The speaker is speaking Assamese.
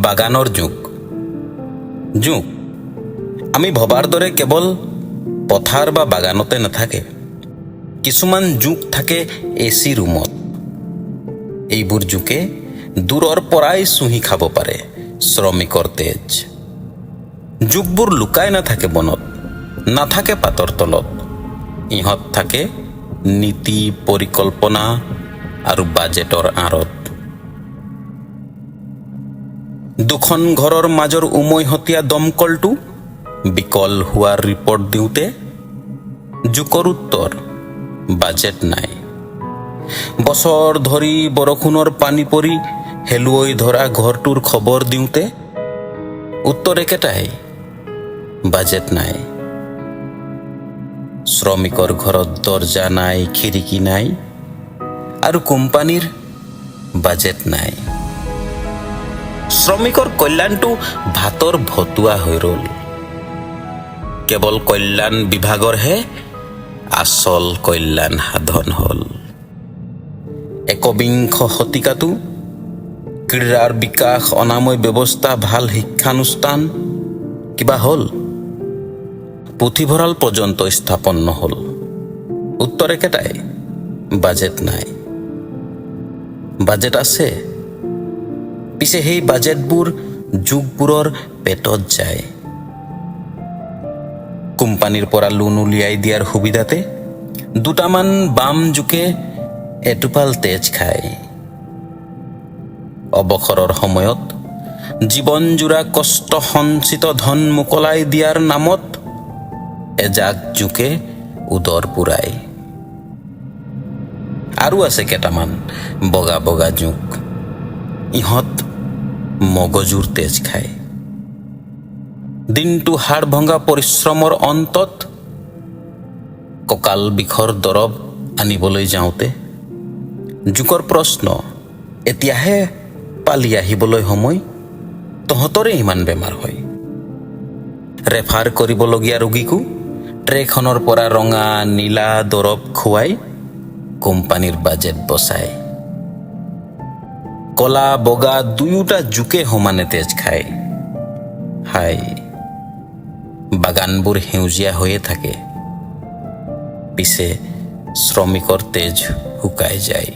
বাগানৰ জোক। জোক আমি ভবাৰ দৰে কেৱল পথাৰ বা বাগানতে নাথাকে। কিছুমান জোক থাকে এচি ৰুমত। এইবোৰ জোকে দূৰৰ পৰাই চুহি খাব পাৰে শ্ৰমিকৰ তেজ। জোকবোৰ লুকাই নাথাকে বনত, নাথাকে পাতৰ তলত। ইহঁত থাকে নীতি, পৰিকল্পনা আৰু বাজেটৰ আঁৰত। দুখন ঘৰৰ মাজৰ উমৈহতীয়া দমকলটো বিকল হোৱাৰ ৰিপৰ্ট দিওঁতে জোকৰ উত্তৰ, বাজেট নাই। বছৰ ধৰি বৰষুণৰ পানী পৰি হেলুৱৈ ধৰা ঘৰটোৰ খবৰ দিওঁতে উত্তৰ একেটাই, বাজেট নাই। শ্ৰমিকৰ ঘৰত দৰ্জা নাই, খিৰিকী নাই, আৰু কোম্পানীৰ বাজেট নাই। শ্ৰমিকৰ কল্যাণটো ভাতৰ ভতুৱা হৈ ৰ'ল। কেৱল কল্যাণ বিভাগৰহে আচল কল্যাণ সাধন হ'ল। একবিংশ শতিকাটো ক্ৰীড়াৰ বিকাশ, অনাময় ব্যৱস্থা, ভাল শিক্ষানুষ্ঠান কিবা হ'ল? পুথিভঁৰাল পৰ্যন্ত স্থাপন নহ'ল। উত্তৰ একেটাই, বাজেট নাই। বাজেট আছে, পিছে সেই বাজেটবোৰ জোকবোৰৰ পেটত যায়। কোম্পানীৰ পৰা লোন উলিয়াই দিয়াৰ সুবিধাতে দুটামান বাম জোকে এটোপাল তেজ খায়। অৱসৰৰ সময়ত জীৱনজোৰা কষ্ট সঞ্চিত ধন মোকলাই দিয়াৰ নামত এজাক জোকে উদৰ পুৰায়। আৰু আছে কেইটামান বগা বগা জোক। ইহঁত মগজুৰ তেজ খায়। দিনটো হাড় ভঙা পৰিশ্ৰমৰ অন্তত কঁকাল বিষৰ দৰৱ আনিবলৈ যাওঁতে জোকৰ প্ৰশ্ন, এতিয়াহে পালি আহিবলৈ সময়? তহঁতৰে ইমান বেমাৰ হয়? ৰেফাৰ কৰিবলগীয়া ৰোগীকো ট্ৰেখনৰ পৰা ৰঙা নীলা দৰৱ খুৱাই কোম্পানীৰ বাজেট বচায়। কলা বগা দুয়োটা জোকে সমানে তেজ খায়। হায়, বাগানবোৰ সেউজীয়া হৈয়ে থাকে, পিছে শ্ৰমিকৰ তেজ শুকাই যায়।